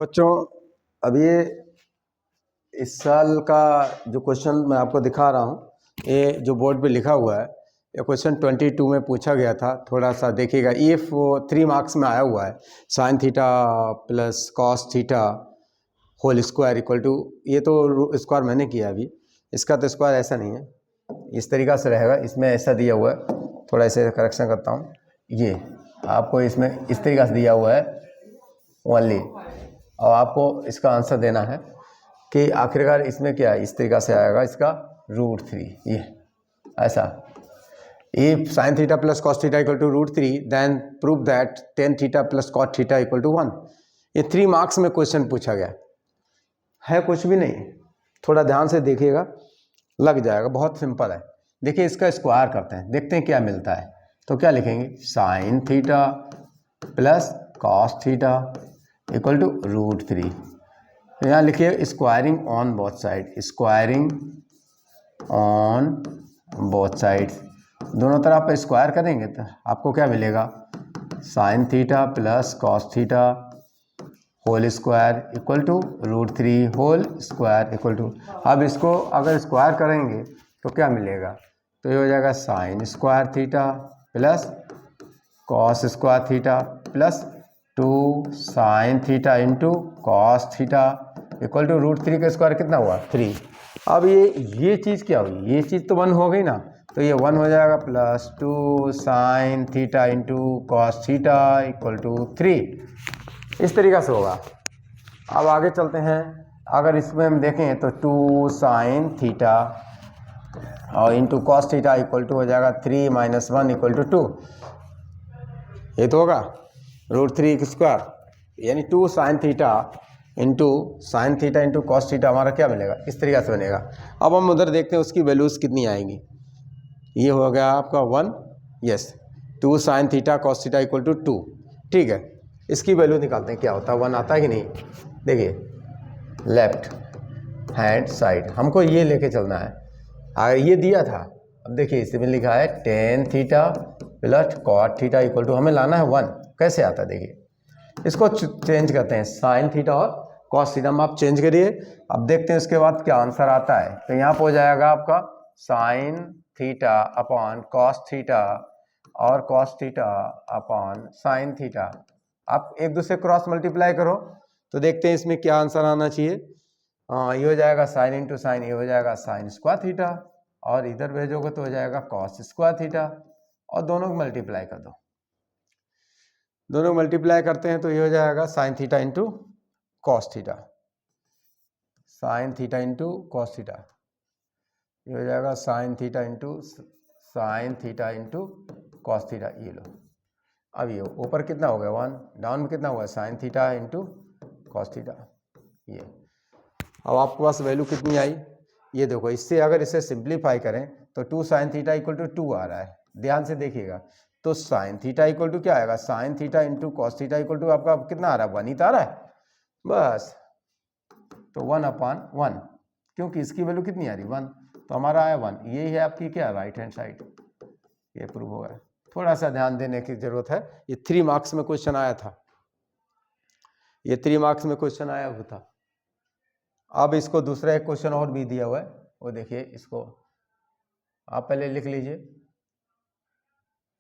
बच्चों, अब ये इस साल का जो क्वेश्चन मैं आपको दिखा रहा हूँ, ये जो बोर्ड पे लिखा हुआ है, ये क्वेश्चन 22 में पूछा गया था। थोड़ा सा देखिएगा, ये 3 मार्क्स में आया हुआ है। Sine theta plus cos theta whole square equal to, ये तो स्क्वायर मैंने किया अभी, इसका तो स्क्वायर ऐसा नहीं है, इस तरीक़ा से रहेगा। इसमें ऐसा दिया हुआ है, थोड़ा ऐसे करेक्शन करता हूँ, ये आपको इसमें इस तरीक़ा से दिया हुआ है ओनली, और आपको इसका आंसर देना है कि आखिरकार इसमें क्या है। इस तरीक़ा से आएगा इसका √3, ये ऐसा। If sine theta plus cos theta equal to √3 then prove that tan theta plus cot theta equal to 1। ये 3 मार्क्स में क्वेश्चन पूछा गया है, कुछ भी नहीं। थोड़ा ध्यान से देखिएगा, लग जाएगा, बहुत सिंपल है। देखिए इसका स्क्वायर करते हैं, देखते हैं क्या मिलता है। तो क्या लिखेंगे, sine theta plus cos theta equal to √3। यहाँ लिखिए squaring on both side, squaring on both side, दोनों तरफ स्क्वायर करेंगे तो आपको क्या मिलेगा, sine theta plus cos theta whole square equal to √3 whole square equal to. अब इसको अगर स्क्वायर करेंगे तो क्या मिलेगा, तो ये हो जाएगा sine square theta plus cos square theta plus 2 sine theta into cos theta equal to √3 का स्क्वायर कितना हुआ, 3। अब ये चीज़ क्या हुई, ये चीज़ तो 1 हो गई ना, तो ये 1 हो जाएगा plus 2 sine theta into cos theta equal to 3। इस तरीक़ा से होगा। अब आगे चलते हैं, अगर इसमें हम देखें तो 2 साइन थीटा और into cos theta equal to हो जाएगा 3 - 1 इक्वल टू 2। ये तो होगा √3 का स्क्वायर, यानी 2 sine theta into cos theta हमारा क्या मिलेगा, इस तरीक़ा से बनेगा। अब हम उधर देखते हैं उसकी वैल्यूज़ कितनी आएंगी। ये हो गया आपका 1, yes, 2 sine theta cos theta equal to 2, ठीक है। इसकी वैल्यू निकालते हैं, क्या होता है, 1 आता है कि नहीं। देखिए लेफ्ट हैंड साइड हमको ये लेके चलना है, अगर ये दिया था, अब देखिए इसमें लिखा है tan theta plus cot theta equal to, हमें लाना है 1। कैसे आता है, देखिए इसको चेंज करते हैं, साइन थीटा और कॉस थीटा में आप चेंज करिए। अब देखते हैं उसके बाद क्या आंसर आता है। तो यहाँ पर हो जाएगा आपका sine theta upon cos theta और cos theta upon sine theta. आप एक दूसरे क्रॉस मल्टीप्लाई करो तो देखते हैं इसमें क्या आंसर आना चाहिए। हाँ, ये हो जाएगा साइन इंटू साइन, ये हो जाएगा साइन स्क्वायर थीटा, और इधर भेजोगे तो हो जाएगा कॉस स्क्वायर थीटा, और दोनों को मल्टीप्लाई कर दो। दोनों मल्टीप्लाई करते हैं तो ये हो जाएगा sign theta into cos theta, sign theta into cos theta, ये हो जाएगा sign theta into cos theta. ये लो, अब ये ऊपर कितना हो गया 1, डाउन में कितना हुआ sign theta into cos theta. ये अब आपके पास वैल्यू कितनी आई, ये देखो। इससे अगर इसे सिंप्लीफाई करें तो 2 साइन थीटा इक्वल टू 2 आ रहा है, ध्यान से देखिएगा। तो साइन थीटा इक्वल टू क्या आएगा, sine theta into cos theta equal to आपका कितना आ रहा है, 1 ही तो आ रहा है बस। तो 1/1, क्योंकि इसकी वैल्यू कितनी आ रही 1, तो हमारा आया 1। यही है आपकी क्या राइट हैंड साइड, ये प्रूव हो गया। थोड़ा सा ध्यान देने की जरूरत है, ये 3 मार्क्स में क्वेश्चन आया था, ये 3 मार्क्स में क्वेश्चन आया हुआ था। अब इसको दूसरा एक क्वेश्चन और भी दिया हुआ है, वो देखिए, इसको आप पहले लिख लीजिए,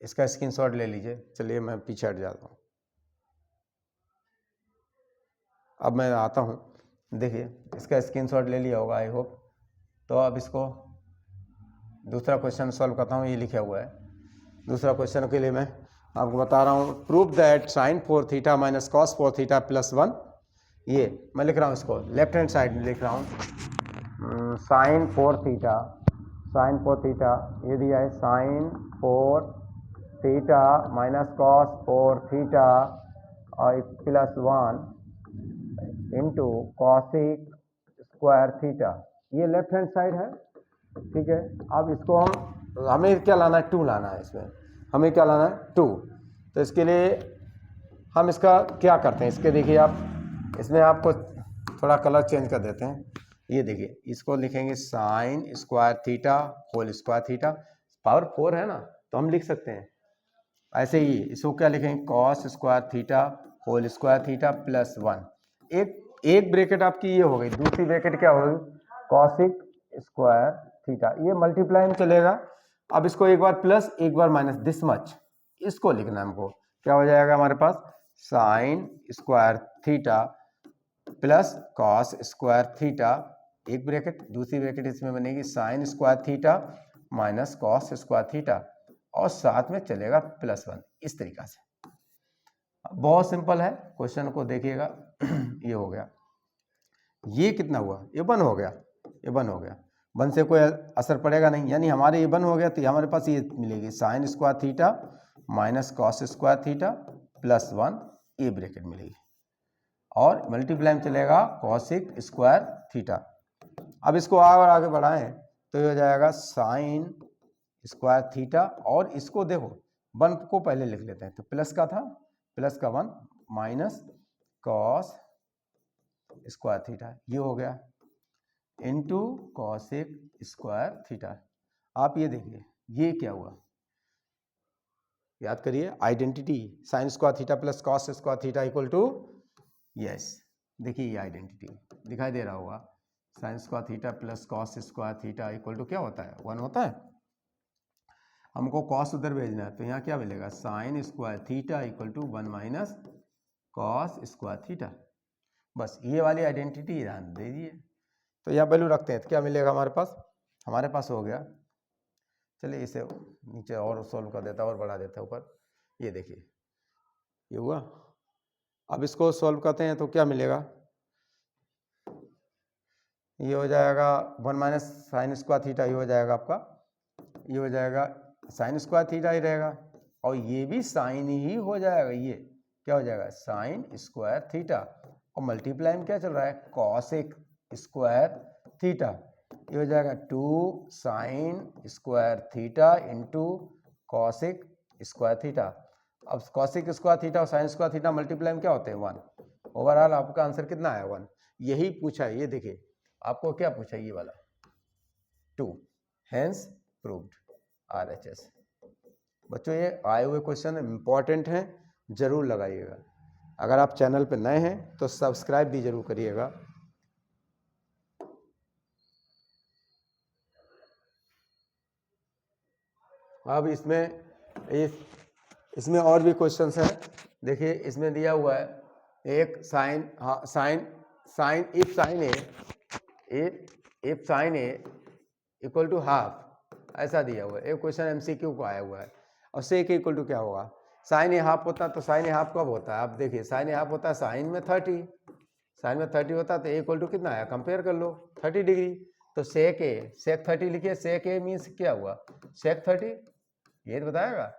इसका स्क्रीनशॉट ले लीजिए। चलिए मैं पीछे हट जाता हूँ, अब मैं आता हूँ। देखिए इसका स्क्रीनशॉट ले लिया होगा आई होप। तो अब इसको दूसरा क्वेश्चन सॉल्व करता हूँ, ये लिखा हुआ है। दूसरा क्वेश्चन के लिए मैं आपको बता रहा हूँ, prove that sine 4 theta minus cos 4 theta plus 1। ये मैं लिख रहा हूँ, इसको लेफ्ट हैंड साइड में लिख रहा हूँ, साइन 4 थीटा, ये दिया है sine 4 theta minus cos 4 theta और plus 1 into cosec square theta. ये लेफ्ट हैंड साइड है, ठीक है। अब इसको हमें क्या लाना है, 2 लाना है, इसमें हमें क्या लाना है 2। तो इसके लिए हम इसका क्या करते हैं, इसके देखिए आप, इसमें आपको थोड़ा कलर चेंज कर देते हैं। ये देखिए, इसको लिखेंगे sine square theta whole square theta, power 4 है ना, तो हम लिख सकते हैं ऐसे ही। इसको क्या लिखेंगे, cos square theta whole square theta plus 1। एक ब्रैकेट आपकी ये हो गई, दूसरी ब्रैकेट क्या होगी, कॉसिक स्क्वायर थीटा, ये मल्टीप्लाई में चलेगा। अब इसको एक बार प्लस एक बार माइनस, दिस मच, इसको लिखना है हमको, क्या हो जाएगा हमारे पास, sine square theta plus cos square theta, एक ब्रैकेट, दूसरी ब्रैकेट इसमें बनेगी sine square theta minus cos square theta, और साथ में चलेगा +1, इस तरीका से। बहुत सिंपल है, क्वेश्चन को देखिएगा। ये हो गया, ये कितना हुआ, ये 1 हो गया, ये 1 हो गया, 1 से कोई असर पड़ेगा नहीं, यानी हमारे ये 1 हो गया, तो हमारे पास ये मिलेगी sign square theta minus cos square theta +1, ये ब्रैकेट मिलेगी, और मल्टीप्लाई में चलेगा कॉसिक स्क्वायर थीटा। अब इसको और आगे बढ़ाएं तो ये हो जाएगा साइन स्क्वायर थीटा, और इसको देखो 1 को पहले लिख लेते हैं, तो प्लस का था, प्लस का 1 माइनस कॉस स्क्वायर थीटा, ये हो गया इनटू कॉसिक स्क्वायर थीटा। आप ये देखिए ये क्या हुआ, याद करिए identity, sine square theta plus cos square theta equal to, yes देखिए ये आइडेंटिटी दिखाई दे रहा होगा, sine square theta plus cos square theta equal to क्या होता है, 1 होता है। हमको कॉस उधर भेजना है, तो यहाँ क्या मिलेगा, sine square theta equal to 1 minus cos square theta, बस ये वाली आइडेंटिटी ध्यान दे दीजिए। तो यहाँ वैल्यू रखते हैं तो क्या मिलेगा हमारे पास हो गया, चलिए इसे नीचे और सॉल्व कर देता और बढ़ा देता ऊपर, ये देखिए ये हुआ। अब इसको सॉल्व करते हैं तो क्या मिलेगा, ये हो जाएगा 1 माइनस साइन स्क्वायर थीटा, ये हो जाएगा आपका, ये हो जाएगा साइन स्क्वायर थीटा ही रहेगा, और ये भी साइन ही हो जाएगा, ये क्या हो जाएगा साइन स्क्वायर थीटा, और मल्टीप्लाई में क्या चल रहा है कॉसिक स्क्वायर थीटा, ये हो जाएगा 2 sign square theta into cosec square theta. अब कॉसिक स्क्वायर थीटा और साइन स्क्वायर थीटा मल्टीप्लाई में क्या होते हैं 1, ओवरऑल आपका आंसर कितना है 1, यही पूछा है, ये देखिए आपको क्या पूछा, ये वाला 2, हेंस प्रूव्ड RHS। बच्चों ये आए हुए क्वेश्चन इंपॉर्टेंट हैं, जरूर लगाइएगा। अगर आप चैनल पर नए हैं तो सब्सक्राइब भी जरूर करिएगा। अब इसमें और भी क्वेश्चंस हैं, देखिए इसमें दिया हुआ है एक sine if sine A equal to half, ऐसा दिया हुआ है, एक क्वेश्चन MCQ को आया हुआ है, और सेक इक्वल टू क्या होगा, साइन ए हाफ होता तो साइन ए हाफ कब होता है, आप देखिए साइन ए हाफ होता है साइन में 30 होता है, तो इक्वल टू कितना आया, कंपेयर कर लो 30 डिग्री, तो सेक 30 लिखिए, सेक ए मीन्स क्या हुआ सेक 30, ये तो बताएगा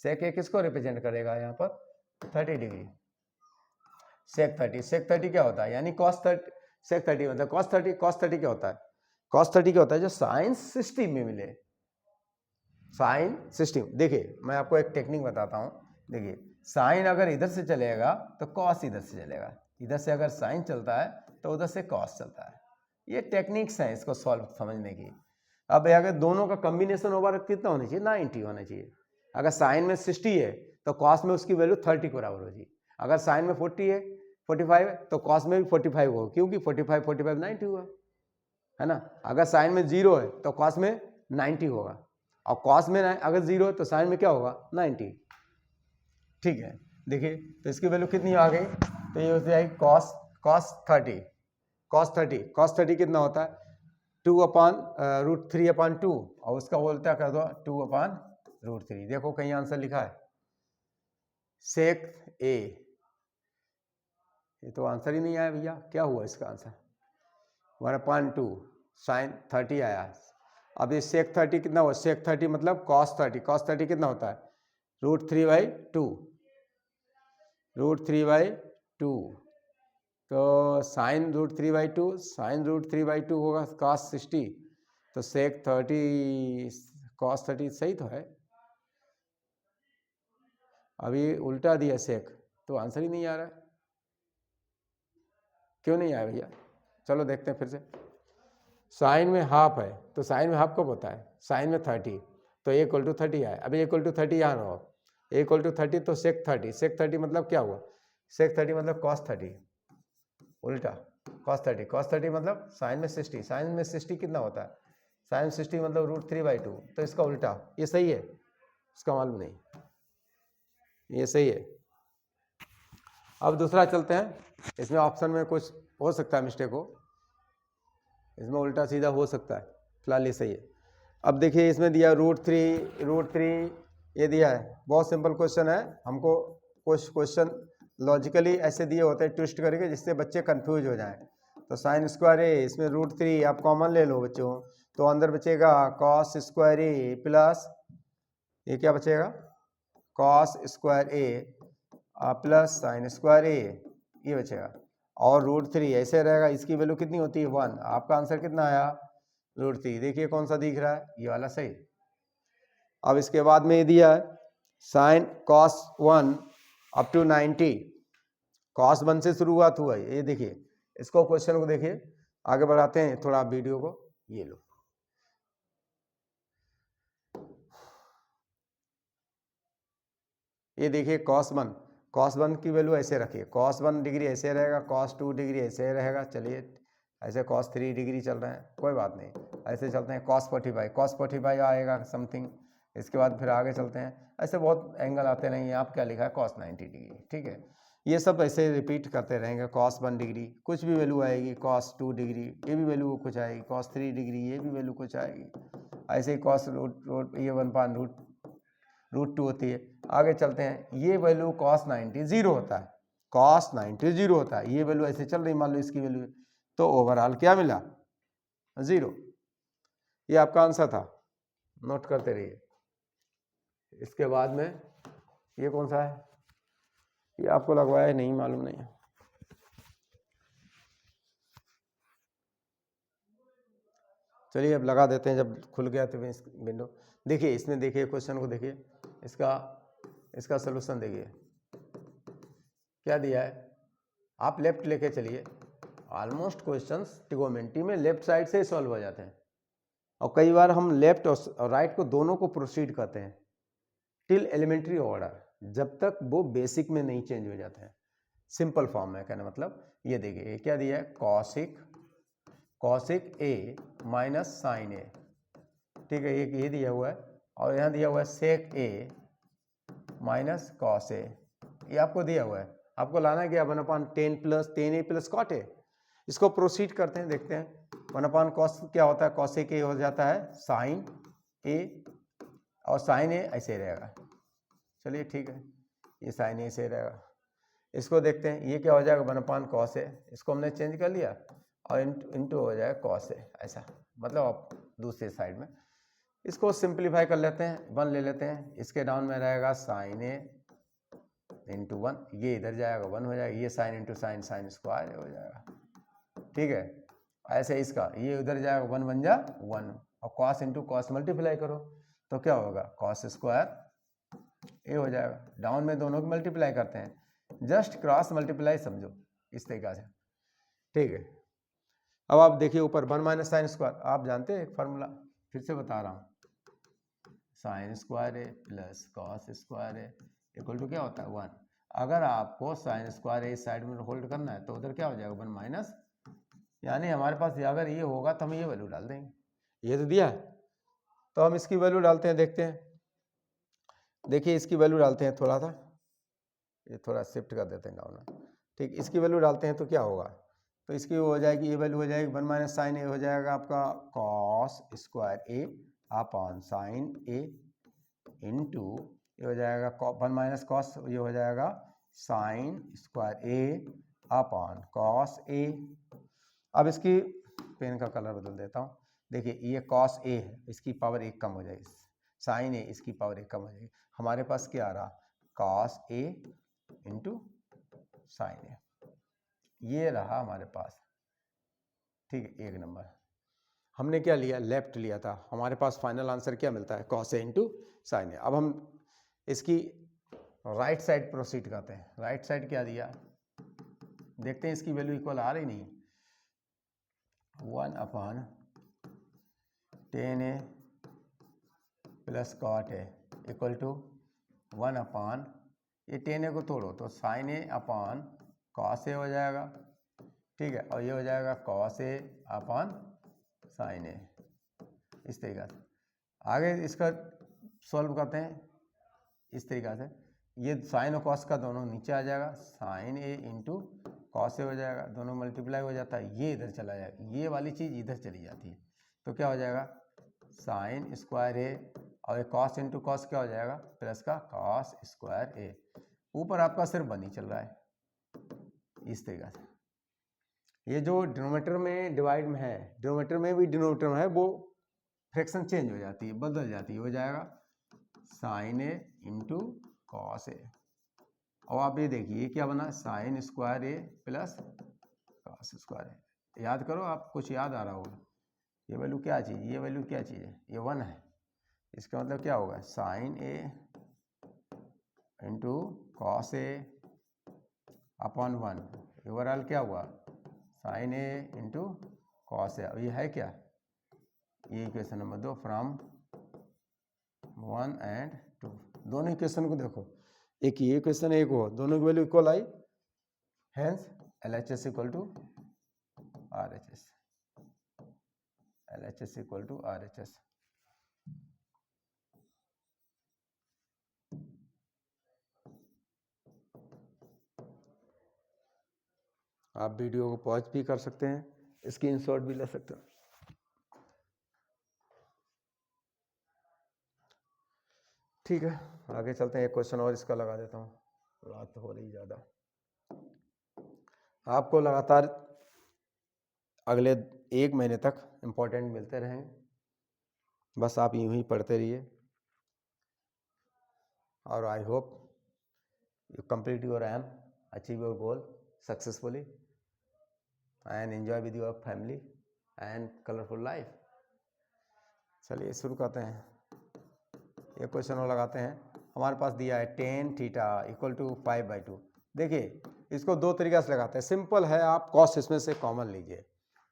सेक ए किसको रिप्रेजेंट करेगा यहाँ पर 30 डिग्री, सेक 30 क्या होता है, यानी कॉस 30, सेक 30 मतलब कॉस 30 क्या होता है, कॉस 30 क्या होता है जो साइन 60 में मिले, साइन 60। देखिए मैं आपको एक टेक्निक बताता हूँ, देखिए साइन अगर इधर से चलेगा तो कॉस इधर से चलेगा, इधर से अगर साइन चलता है तो उधर से कॉस चलता है, ये टेक्निक्स हैं इसको सॉल्व समझने की। अब अगर दोनों का कॉम्बिनेशन ओवर कितना होना चाहिए 90 होना चाहिए, अगर साइन में 60 है तो कॉस में उसकी वैल्यू 30 के बराबर हो जाएगी, अगर साइन में 40 है 45 है तो कॉस में भी 45 होगा, क्योंकि 45 90 हुआ है ना, अगर साइन में 0 है तो कॉस में 90 होगा, और कॉस में अगर 0 है तो साइन में क्या होगा 90, ठीक है। देखिए तो इसकी वैल्यू कितनी आ गई, तो ये हो जाएगी cos 30 कितना होता है 2/√3/2, और उसका बोलता कर दो 2/√3, देखो कहीं आंसर लिखा है सेक ए, ये तो आंसर ही नहीं आया भैया, क्या हुआ इसका आंसर 1/2 साइन 30 आया। अब ये सेक 30 कितना हुआ, सेक 30 मतलब cos 30 कितना होता है √3/2, तो साइन √3/2 होगा cos 60, तो सेक 30 cos 30 सही तो है, अभी उल्टा दिया सेक, तो आंसर ही नहीं आ रहा है, क्यों नहीं आया भैया, चलो देखते हैं फिर से। साइन में हाफ है तो साइन में हाफ कब होता है, साइन में 30, तो a = 30 आया, अभी a = 30 यहाँ हो, a = 30 तो सेक 30 मतलब क्या हुआ, सेक 30 मतलब cos 30, उल्टा cos 30 मतलब साइन में 60, साइन में 60 कितना होता है, साइन 60 मतलब √3/2, तो इसका उल्टा, ये सही है, इसका मालूम नहीं, ये सही है। अब दूसरा चलते हैं, इसमें ऑप्शन में कुछ हो सकता है मिस्टेक हो, इसमें उल्टा सीधा हो सकता है, फिलहाल ये सही है। अब देखिए इसमें दिया √3 ये दिया है, बहुत सिंपल क्वेश्चन है, हमको कुछ क्वेश्चन लॉजिकली ऐसे दिए होते हैं ट्विस्ट करके जिससे बच्चे कंफ्यूज हो जाएं। तो साइन स्क्वायर ए, इसमें √3 आप कॉमन ले लो बच्चों, तो अंदर बचेगा कॉस स्क्वायर ए प्लस, ये क्या बचेगा, cos square A plus sign square ए, ये बचेगा, और √3 ऐसे रहेगा, इसकी वैल्यू कितनी होती है 1, आपका आंसर कितना आया √3, देखिए कौन सा दिख रहा है, ये वाला सही। अब इसके बाद में ये दिया है sine cos 1 up to 90, cos 1 से शुरुआत हुआ है, ये देखिए, इसको क्वेश्चन को देखिए, आगे बढ़ाते हैं थोड़ा आप वीडियो को, ये लो, ये देखिए cos 1 की वैल्यू ऐसे रखिए, cos 1 डिग्री ऐसे रहेगा, cos 2 डिग्री ऐसे रहेगा, चलिए ऐसे cos 3 डिग्री चल रहे हैं, कोई बात नहीं, ऐसे चलते हैं, cos 45 आएगा समथिंग, इसके बाद फिर आगे चलते हैं, ऐसे बहुत एंगल आते रहेंगे, आप क्या लिखा है cos 90 डिग्री, ठीक है, ये सब ऐसे रिपीट करते रहेंगे, cos 1 डिग्री कुछ भी वैल्यू आएगी, cos 2 डिग्री ये भी वैल्यू कुछ आएगी, cos 3 डिग्री ये भी वैल्यू कुछ आएगी, ऐसे ही cos ये 1/√2 होती है। आगे चलते हैं, ये वैल्यू cos 90 0 होता है, cos 90 0 होता है, ये वैल्यू ऐसे चल रही, मान लो इसकी वैल्यू, तो ओवरऑल क्या मिला 0, ये आपका आंसर था, नोट करते रहिए। इसके बाद में ये कौन सा है, ये आपको लगवाया नहीं, मालूम नहीं है, चलिए अब लगा देते हैं, जब खुल गया तो विंडो। देखिए इसमें, देखिए क्वेश्चन को देखिए, इसका सलूशन देखिए क्या दिया है, आप लेफ्ट लेके चलिए, ऑलमोस्ट क्वेश्चंस ट्रिगोनोमेट्री में लेफ्ट साइड से ही सॉल्व हो जाते हैं, और कई बार हम लेफ्ट और राइट को दोनों को प्रोसीड करते हैं टिल एलिमेंट्री ऑर्डर, जब तक वो बेसिक में नहीं चेंज हो जाते हैं, सिंपल फॉर्म में कहना मतलब, ये देखिए ये क्या दिया है, कॉसिक ए माइनस साइन ए, ठीक है, एक ये दिया हुआ है, और यहाँ दिया हुआ है सेक ए माइनस कॉस ए, ये आपको दिया हुआ है, आपको लाना है क्या 1/10 प्लस 10a प्लस कॉट ए, इसको प्रोसीड करते हैं, देखते हैं 1/cos क्या होता है, कॉसिक ए हो जाता है साइन ए, और साइन ए ऐसे रहेगा, चलिए ठीक है, ये साइन ए से रहेगा, इसको देखते हैं, ये क्या हो जाएगा 1/cos ए, इसको हमने चेंज कर लिया, और इंटू हो जाएगा cos ए, ऐसा मतलब आप दूसरी साइड में, इसको सिंप्लीफाई कर लेते हैं, 1 ले लेते हैं, इसके डाउन में रहेगा साइन ए इंटू 1, ये इधर जाएगा 1 हो जाएगा, ये sine into sine, sine square हो जाएगा, ठीक है, ऐसे इसका ये उधर जाएगा 1 बन जा 1, और cos इंटू कॉस मल्टीप्लाई करो तो क्या होगा cos स्क्वायर ए हो जाएगा, डाउन में दोनों को मल्टीप्लाई करते हैं, जस्ट क्रॉस मल्टीप्लाई समझो इस तरीका से, ठीक है। अब आप देखिए ऊपर 1 माइनस साइन स्क्वायर, आप जानते हैं एक फार्मूला, फिर से बता रहा हूँ, sine square A plus cos square A equal to क्या होता है 1, अगर आपको साइन स्क्वायर ए साइड में होल्ड करना है तो उधर क्या हो जाएगा 1 माइनस, यानी हमारे पास अगर ये होगा तो हम ये वैल्यू डाल देंगे, ये तो दिया है तो हम इसकी वैल्यू डालते हैं, देखते हैं, देखिए इसकी वैल्यू डालते हैं, थोड़ा सा ये थोड़ा शिफ्ट कर देते हैं डाउन, ठीक, इसकी वैल्यू डालते हैं तो क्या होगा, तो इसकी हो जाएगी, ये वैल्यू हो जाएगी 1 माइनस साइन ए हो जाएगा आपका कॉस स्क्वायर ए अपॉन साइन ए इंटू ये हो जाएगा 1 माइनस कॉस, ये हो जाएगा साइन स्क्वायर ए अपॉन कॉस ए। अब इसकी पेन का कलर बदल देता हूँ, देखिए ये कॉस ए है, इसकी पावर 1 कम हो जाएगी, साइन ए इसकी पावर 1 कम हो जाएगी, हमारे पास क्या आ रहा कॉस ए इंटू साइन ए, ये रहा हमारे पास, ठीक है, 1 नंबर हमने क्या लिया, लेफ्ट लिया था, हमारे पास फाइनल आंसर क्या मिलता है cos a इंटू साइन ए। अब हम इसकी राइट साइड प्रोसीड करते हैं, राइट साइड क्या दिया देखते हैं, इसकी वैल्यू इक्वल आ रही नहीं, 1/10a plus cot A equal to 1/, ये 10a को तोड़ो तो sine A upon cos A हो जाएगा, ठीक है, और ये हो जाएगा cos A upon sine A, इस तरीक़ा से। आगे इसका सॉल्व करते हैं इस तरीक़ा से, ये साइन और कॉस का दोनों नीचे आ जाएगा, sign A into cos A हो जाएगा, दोनों मल्टीप्लाई हो जाता है, ये इधर चला जाएगा, ये वाली चीज़ इधर चली जाती है, तो क्या हो जाएगा साइन स्क्वायर ए, और कॉस इंटू कॉस क्या हो जाएगा प्लस का कॉस स्क्वायर ए, ऊपर आपका सिर्फ 1 ही चल रहा है, इस तरीक़ा से। ये जो डिनोमिनेटर में डिवाइड में है, डिनोमिनेटर में भी डिनोमिनेटर में है, वो फ्रैक्शन चेंज हो जाती है, बदल जाती है, हो जाएगा sign A into cos A, और आप ये देखिए क्या बना sign square A plus cos square ए। याद करो, आप कुछ याद आ रहा होगा, ये वैल्यू क्या चीज़, ये वैल्यू क्या चीज़ है, ये 1 है, इसका मतलब क्या होगा sign A into cos A upon 1, overall क्या हुआ sign A into cos A. अब ये है क्या, ये इक्वेशन नंबर 2 फ्रॉम 1 एंड 2, दोनों इक्वेशन को देखो, एक ये इक्वेशन एक हो, दोनों की वैल्यू इक्वल आई, hence LHS equal to RHS, LHS equal to RHS। आप वीडियो को पॉज भी कर सकते हैं, स्क्रीनशॉट भी ले सकते हैं। ठीक है, आगे चलते हैं, एक क्वेश्चन और इसका लगा देता हूँ, रात हो रही ज़्यादा। आपको लगातार अगले 1 महीने तक इम्पोर्टेंट मिलते रहेंगे, बस आप यूं ही पढ़ते रहिए, और I hope you complete your aim, achieve your goal successfully and enjoy with your family and colourful life. चलिए शुरू करते हैं, ये क्वेश्चन और लगाते हैं। हमारे पास दिया है टेन थीटा इक्वल टू 5/2। देखिए इसको 2 तरीक़ा से लगाते हैं, सिंपल है, आप कॉस इसमें से कॉमन लीजिए।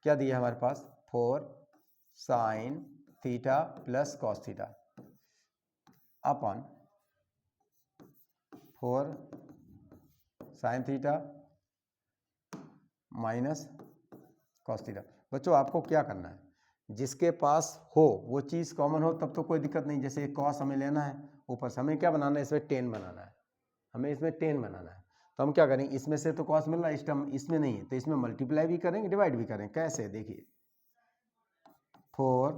क्या दिया है हमारे पास 4 sign theta plus cos theta upon 4 sine theta minus cos theta. बच्चों आपको क्या करना है, जिसके पास हो वो चीज़ कॉमन हो तब तो कोई दिक्कत नहीं, जैसे कॉस हमें लेना है, ऊपर से हमें क्या बनाना है, इसमें 10 बनाना है, हमें इसमें 10 बनाना है, तो हम क्या करें, इसमें से तो कॉस मिल रहा है, इस टर्म इसमें नहीं है, तो इसमें मल्टीप्लाई भी करेंगे डिवाइड भी करें। कैसे, देखिए 4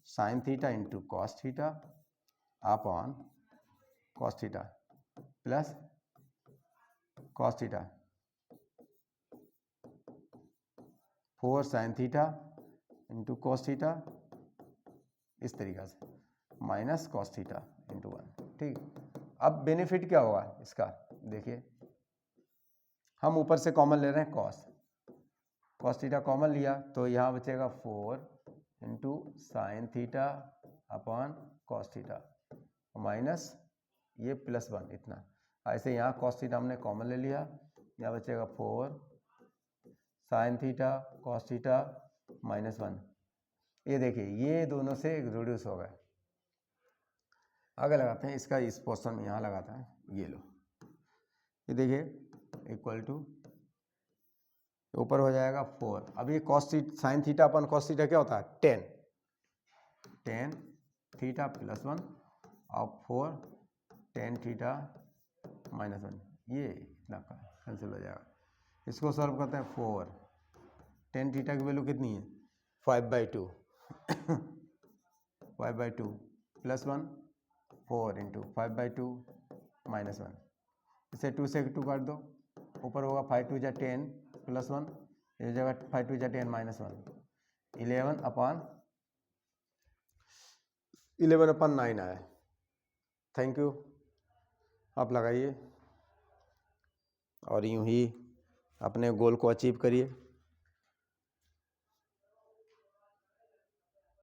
sign theta into cos theta upon cos theta plus cos theta 4 sign theta into cos theta, इस तरीक़ा से माइनस कॉस थीटा इंटू 1। ठीक, अब बेनिफिट क्या होगा इसका, देखिए हम ऊपर से कॉमन ले रहे हैं कॉस थीटा कॉमन लिया, तो यहाँ बचेगा 4 into sine theta upon cos theta minus ये प्लस 1 इतना। ऐसे यहाँ कॉस थीटा हमने कॉमन ले लिया, यहाँ बचेगा 4 sign theta cos theta minus 1। ये देखिए ये दोनों से रिड्यूस हो गए। आगे लगाते हैं इसका, इस पोर्शन में यहाँ लगाता है, ये लो, ये देखिए इक्वल टू ऊपर हो जाएगा 4। अब ये कॉस साइन थीटा अपन कॉस थीटा क्या होता है 10 थीटा प्लस 1 और 4 10 थीटा माइनस 1, ये इतना का कैंसिल हो जाएगा। इसको सॉल्व करते हैं, 4 10 थीटा की वैल्यू कितनी है 5/2 5/2 प्लस 1 4 इंटू 5/2 माइनस 1, इसे 2 से 2 काट दो, ऊपर होगा 5 2 जा 10 प्लस 1, इस जगह 5 2 जा 10 माइनस 1, 11/9 आया। थैंक यू, आप लगाइए और यूं ही अपने गोल को अचीव करिए।